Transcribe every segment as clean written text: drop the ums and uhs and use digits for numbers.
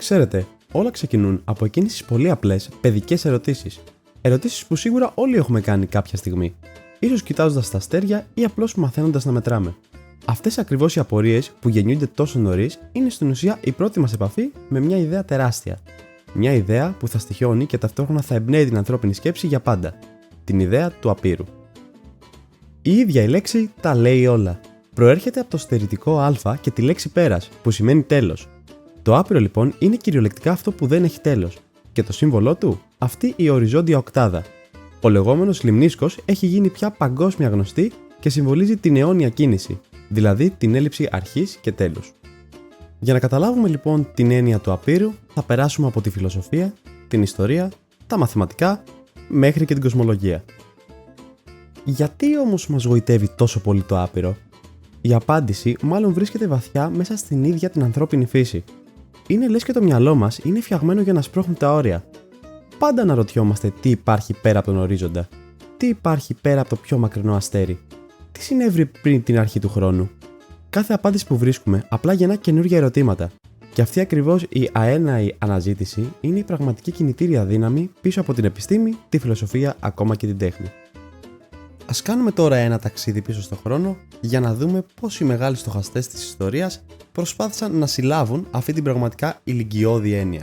Ξέρετε, όλα ξεκινούν από εκείνες τις πολύ απλές παιδικές ερωτήσεις. Ερωτήσεις που σίγουρα όλοι έχουμε κάνει κάποια στιγμή. Ίσως κοιτάζοντας τα αστέρια ή απλώς μαθαίνοντας να μετράμε. Αυτές ακριβώς οι απορίες που γεννιούνται τόσο νωρίς είναι στην ουσία η πρώτη μας επαφή με μια ιδέα τεράστια. Μια ιδέα που θα στοιχιώνει και ταυτόχρονα θα εμπνέει την ανθρώπινη σκέψη για πάντα. Την ιδέα του απείρου. Η ίδια η λέξη τα λέει όλα. Προέρχεται από το στερητικό α και τη λέξη πέρας, που σημαίνει τέλος. Το άπειρο λοιπόν είναι κυριολεκτικά αυτό που δεν έχει τέλος. Και το σύμβολό του, αυτή η οριζόντια οκτάδα. Ο λεγόμενος λιμνίσκος έχει γίνει πια παγκόσμια γνωστή και συμβολίζει την αιώνια κίνηση, δηλαδή την έλλειψη αρχής και τέλους. Για να καταλάβουμε λοιπόν την έννοια του απείρου, θα περάσουμε από τη φιλοσοφία, την ιστορία, τα μαθηματικά, μέχρι και την κοσμολογία. Γιατί όμως μας γοητεύει τόσο πολύ το άπειρο? Η απάντηση μάλλον βρίσκεται βαθιά μέσα στην ίδια την ανθρώπινη φύση. Είναι λες και το μυαλό μας είναι φτιαγμένο για να σπρώχνει τα όρια. Πάντα αναρωτιόμαστε τι υπάρχει πέρα από τον ορίζοντα. Τι υπάρχει πέρα από το πιο μακρινό αστέρι. Τι συνέβη πριν την αρχή του χρόνου. Κάθε απάντηση που βρίσκουμε απλά γεννά καινούργια ερωτήματα. Και αυτή ακριβώς η αέναη αναζήτηση είναι η πραγματική κινητήρια δύναμη πίσω από την επιστήμη, τη φιλοσοφία, ακόμα και την τέχνη. Ας κάνουμε τώρα ένα ταξίδι πίσω στον χρόνο για να δούμε πώς οι μεγάλοι στοχαστές της ιστορίας προσπάθησαν να συλλάβουν αυτή την πραγματικά ηλικιώδη έννοια.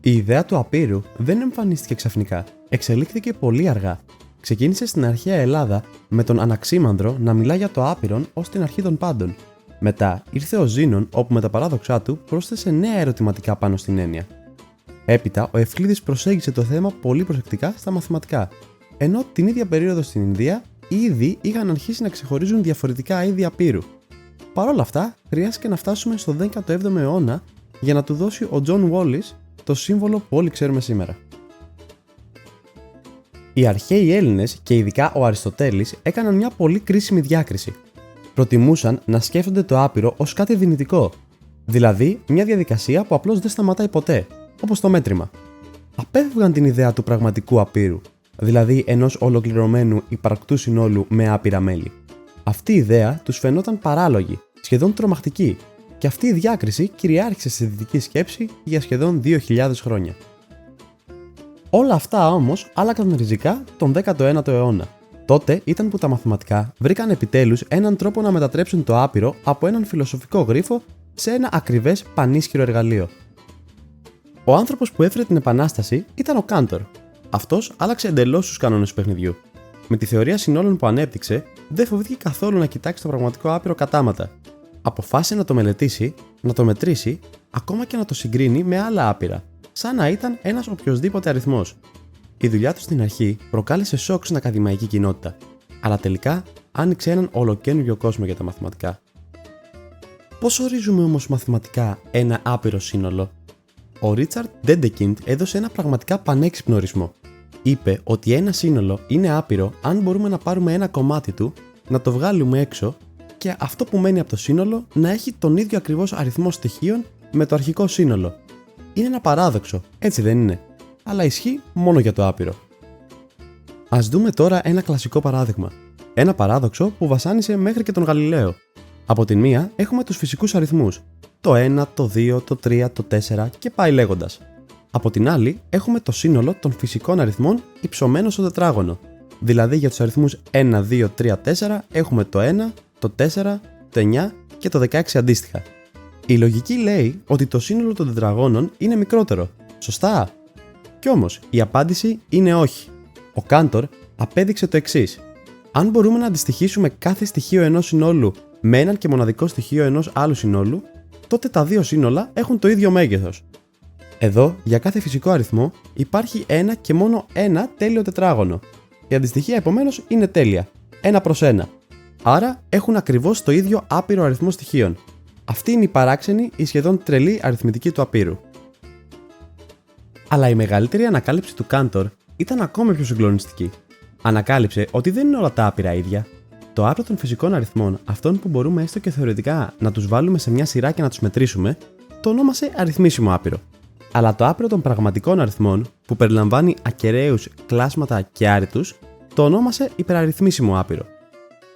Η ιδέα του απείρου δεν εμφανίστηκε ξαφνικά, εξελίχθηκε πολύ αργά. Ξεκίνησε στην αρχαία Ελλάδα με τον Αναξίμανδρο να μιλά για το άπειρον ως την αρχή των πάντων. Μετά ήρθε ο Ζήνων, όπου με τα παράδοξά του πρόσθεσε νέα ερωτηματικά πάνω στην έννοια. Έπειτα ο Ευκλήδης προσέγγισε το θέμα πολύ προσεκτικά στα μαθηματικά. Ενώ την ίδια περίοδο στην Ινδία ήδη είχαν αρχίσει να ξεχωρίζουν διαφορετικά είδη απείρου. Παρ' όλα αυτά, χρειάστηκε να φτάσουμε στο 17ο αιώνα για να του δώσει ο John Wallis το σύμβολο που όλοι ξέρουμε σήμερα. Οι αρχαίοι Έλληνες και ειδικά ο Αριστοτέλης έκαναν μια πολύ κρίσιμη διάκριση. Προτιμούσαν να σκέφτονται το άπειρο ως κάτι δυνητικό, δηλαδή μια διαδικασία που απλώς δεν σταματάει ποτέ, όπως το μέτρημα. Απέφευγαν την ιδέα του πραγματικού απείρου, δηλαδή ενός ολοκληρωμένου υπαρκτού συνόλου με άπειρα μέλη. Αυτή η ιδέα τους φαινόταν παράλογη, σχεδόν τρομακτική, και αυτή η διάκριση κυριάρχησε στη δυτική σκέψη για σχεδόν 2.000 χρόνια. Όλα αυτά όμως άλλαξαν ριζικά τον 19ο αιώνα. Τότε ήταν που τα μαθηματικά βρήκαν επιτέλους έναν τρόπο να μετατρέψουν το άπειρο από έναν φιλοσοφικό γρίφο σε ένα ακριβές πανίσχυρο εργαλείο. Ο άνθρωπος που έφερε την επανάσταση ήταν ο Κάντορ. Αυτός άλλαξε εντελώς τους κανόνες του παιχνιδιού. Με τη θεωρία συνόλων που ανέπτυξε, δεν φοβήθηκε καθόλου να κοιτάξει το πραγματικό άπειρο κατάματα. Αποφάσισε να το μελετήσει, να το μετρήσει, ακόμα και να το συγκρίνει με άλλα άπειρα, σαν να ήταν ένας οποιοσδήποτε αριθμός. Η δουλειά του στην αρχή προκάλεσε σοκ στην ακαδημαϊκή κοινότητα, αλλά τελικά άνοιξε έναν ολοκαίνουργιο κόσμο για τα μαθηματικά. Πώς ορίζουμε όμως μαθηματικά ένα άπειρο σύνολο? Ο Ρίτσαρντ Ντέντεκιντ έδωσε ένα πραγματικά πανέξυπνο ορισμό. Είπε ότι ένα σύνολο είναι άπειρο αν μπορούμε να πάρουμε ένα κομμάτι του, να το βγάλουμε έξω και αυτό που μένει από το σύνολο να έχει τον ίδιο ακριβώς αριθμό στοιχείων με το αρχικό σύνολο. Είναι ένα παράδοξο, έτσι δεν είναι? Αλλά ισχύει μόνο για το άπειρο. Ας δούμε τώρα ένα κλασικό παράδειγμα. Ένα παράδοξο που βασάνισε μέχρι και τον Γαλιλαίο. Από την μία έχουμε τους φυσικούς αριθμούς. Το 1, το 2, το 3, το 4 και πάει λέγοντας. Από την άλλη έχουμε το σύνολο των φυσικών αριθμών υψωμένο στο τετράγωνο. Δηλαδή για τους αριθμούς 1, 2, 3, 4 έχουμε το 1, το 4, το 9 και το 16 αντίστοιχα. Η λογική λέει ότι το σύνολο των τετραγώνων είναι μικρότερο. Σωστά? Κι όμως η απάντηση είναι όχι. Ο Κάντορ απέδειξε το εξής. Αν μπορούμε να αντιστοιχίσουμε κάθε στοιχείο ενός συνόλου με έναν και μοναδικό στοιχείο ενός άλλου συνόλου, τότε τα δύο σύνολα έχουν το ίδιο μέγεθος. Εδώ, για κάθε φυσικό αριθμό, υπάρχει ένα και μόνο ένα τέλειο τετράγωνο. Η αντιστοιχεία επομένως είναι τέλεια, 1/1. Άρα έχουν ακριβώς το ίδιο άπειρο αριθμό στοιχείων. Αυτή είναι η παράξενη ή σχεδόν τρελή αριθμητική του απείρου. Αλλά η μεγαλύτερη ανακάλυψη του Κάντορ ήταν ακόμα πιο συγκλονιστική. Ανακάλυψε ότι δεν είναι όλα τα άπειρα ίδια. Το άπειρο των φυσικών αριθμών, αυτών που μπορούμε έστω και θεωρητικά να τους βάλουμε σε μια σειρά και να τους μετρήσουμε, το ονόμασε αριθμίσιμο άπειρο. Αλλά το άπειρο των πραγματικών αριθμών, που περιλαμβάνει ακεραίους, κλάσματα και άρρητους, το ονόμασε υπεραριθμίσιμο άπειρο.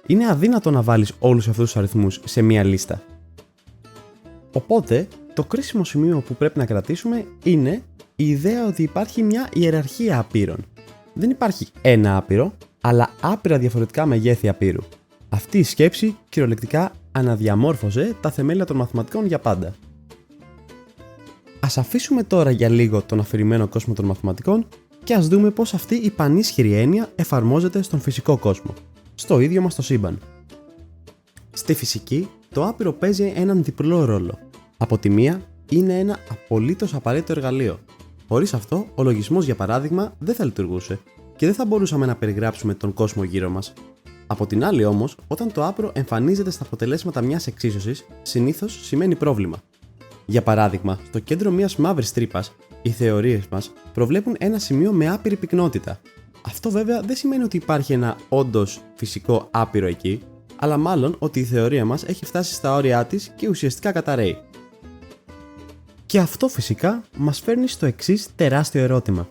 Είναι αδύνατο να βάλεις όλους αυτούς τους αριθμούς σε μία λίστα. Οπότε, Το κρίσιμο σημείο που πρέπει να κρατήσουμε είναι η ιδέα ότι υπάρχει μια ιεραρχία απείρων. Δεν υπάρχει ένα άπειρο, αλλά άπειρα διαφορετικά μεγέθη απείρου. Αυτή η σκέψη κυριολεκτικά αναδιαμόρφωσε τα θεμέλια των μαθηματικών για πάντα. Ας αφήσουμε τώρα για λίγο τον αφηρημένο κόσμο των μαθηματικών και ας δούμε πώς αυτή η πανίσχυρη έννοια εφαρμόζεται στον φυσικό κόσμο, στο ίδιο μας το σύμπαν. Στη φυσική, το άπειρο παίζει έναν διπλό ρόλο. Από τη μία, είναι ένα απολύτως απαραίτητο εργαλείο. Χωρίς αυτό, ο λογισμός, για παράδειγμα, δεν θα λειτουργούσε και δεν θα μπορούσαμε να περιγράψουμε τον κόσμο γύρω μας. Από την άλλη όμως, όταν το άπειρο εμφανίζεται στα αποτελέσματα μιας εξίσωσης, συνήθως σημαίνει πρόβλημα. Για παράδειγμα, στο κέντρο μιας μαύρης τρύπας, οι θεωρίες μας προβλέπουν ένα σημείο με άπειρη πυκνότητα. Αυτό βέβαια δεν σημαίνει ότι υπάρχει ένα όντως φυσικό άπειρο εκεί, αλλά μάλλον ότι η θεωρία μας έχει φτάσει στα όρια της και ουσιαστικά καταρρέει. Και αυτό φυσικά μας φέρνει στο εξής τεράστιο ερώτημα.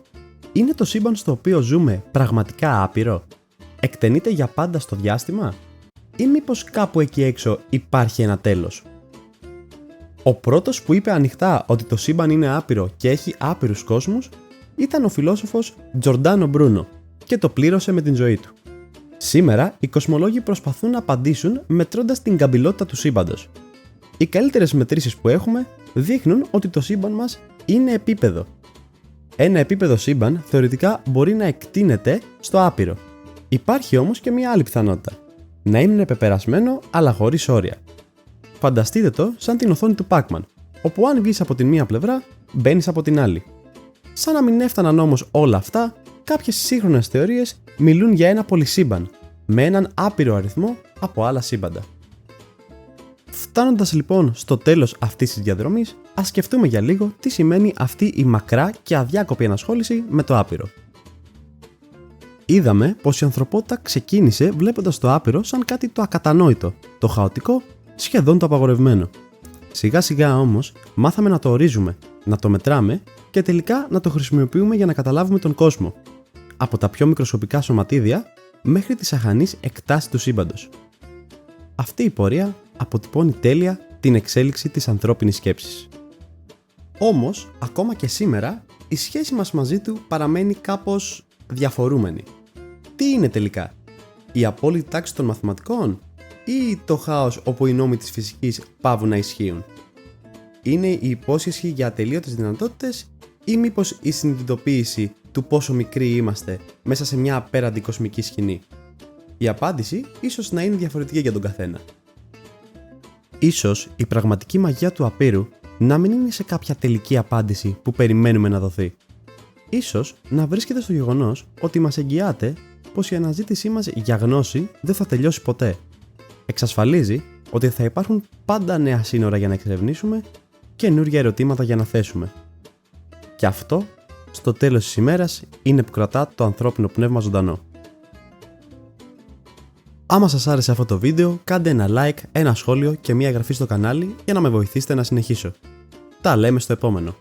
Είναι το σύμπαν στο οποίο ζούμε πραγματικά άπειρο? Εκτενείται για πάντα στο διάστημα? Ή μήπως κάπου εκεί έξω υπάρχει ένα τέλος? Ο πρώτος που είπε ανοιχτά ότι το σύμπαν είναι άπειρο και έχει άπειρους κόσμους ήταν ο φιλόσοφος Τζορντάνο Μπρούνο και το πλήρωσε με την ζωή του. Σήμερα οι κοσμολόγοι προσπαθούν να απαντήσουν μετρώντας την καμπυλότητα του σύμπαντος. Οι καλύτερες μετρήσεις που έχουμε δείχνουν ότι το σύμπαν μας είναι επίπεδο. Ένα επίπεδο σύμπαν θεωρητικά μπορεί να εκτείνεται στο άπειρο. Υπάρχει όμως και μια άλλη πιθανότητα. Να είναι πεπερασμένο αλλά χωρίς όρια. Φανταστείτε το σαν την οθόνη του Pac-Man, όπου αν βγεις από την μία πλευρά, μπαίνεις από την άλλη. Σαν να μην έφταναν όμως όλα αυτά, κάποιες σύγχρονες θεωρίες μιλούν για ένα πολυσύμπαν, με έναν άπειρο αριθμό από άλλα σύμπαντα. Φτάνοντας λοιπόν στο τέλος αυτής της διαδρομής, ας σκεφτούμε για λίγο τι σημαίνει αυτή η μακρά και αδιάκοπη ενασχόληση με το άπειρο. Είδαμε πως η ανθρωπότητα ξεκίνησε βλέποντας το άπειρο σαν κάτι το ακατανόητο, το χαοτικό, σχεδόν το απαγορευμένο. Σιγά σιγά όμως μάθαμε να το ορίζουμε, να το μετράμε και τελικά να το χρησιμοποιούμε για να καταλάβουμε τον κόσμο, από τα πιο μικροσκοπικά σωματίδια μέχρι τις αχανείς εκτάσεις του σύμπαντος. Αυτή η πορεία αποτυπώνει τέλεια την εξέλιξη της ανθρώπινης σκέψης. Όμως, ακόμα και σήμερα, η σχέση μας μαζί του παραμένει κάπως διαφορούμενη. Τι είναι τελικά? Η απόλυτη τάξη των μαθηματικών ή το χάος όπου οι νόμοι της φυσικής παύουν να ισχύουν? Είναι η υπόσχεση για ατελείωτες δυνατότητες ή μήπως η συνειδητοποίηση του πόσο μικροί είμαστε μέσα σε μια απέραντη κοσμική σκηνή? Η απάντηση ίσως να είναι διαφορετική για τον καθένα. Ίσως η πραγματική μαγεία του απείρου να μην είναι σε κάποια τελική απάντηση που περιμένουμε να δοθεί. Ίσως να βρίσκεται στο γεγονός ότι μας εγγυάται πως η αναζήτησή μας για γνώση δεν θα τελειώσει ποτέ. Εξασφαλίζει ότι θα υπάρχουν πάντα νέα σύνορα για να εξερευνήσουμε, καινούργια ερωτήματα για να θέσουμε. Και αυτό, στο τέλος της ημέρας, είναι που κρατά το ανθρώπινο πνεύμα ζωντανό. Άμα σας άρεσε αυτό το βίντεο, κάντε ένα like, ένα σχόλιο και μια εγγραφή στο κανάλι για να με βοηθήσετε να συνεχίσω. Τα λέμε στο επόμενο.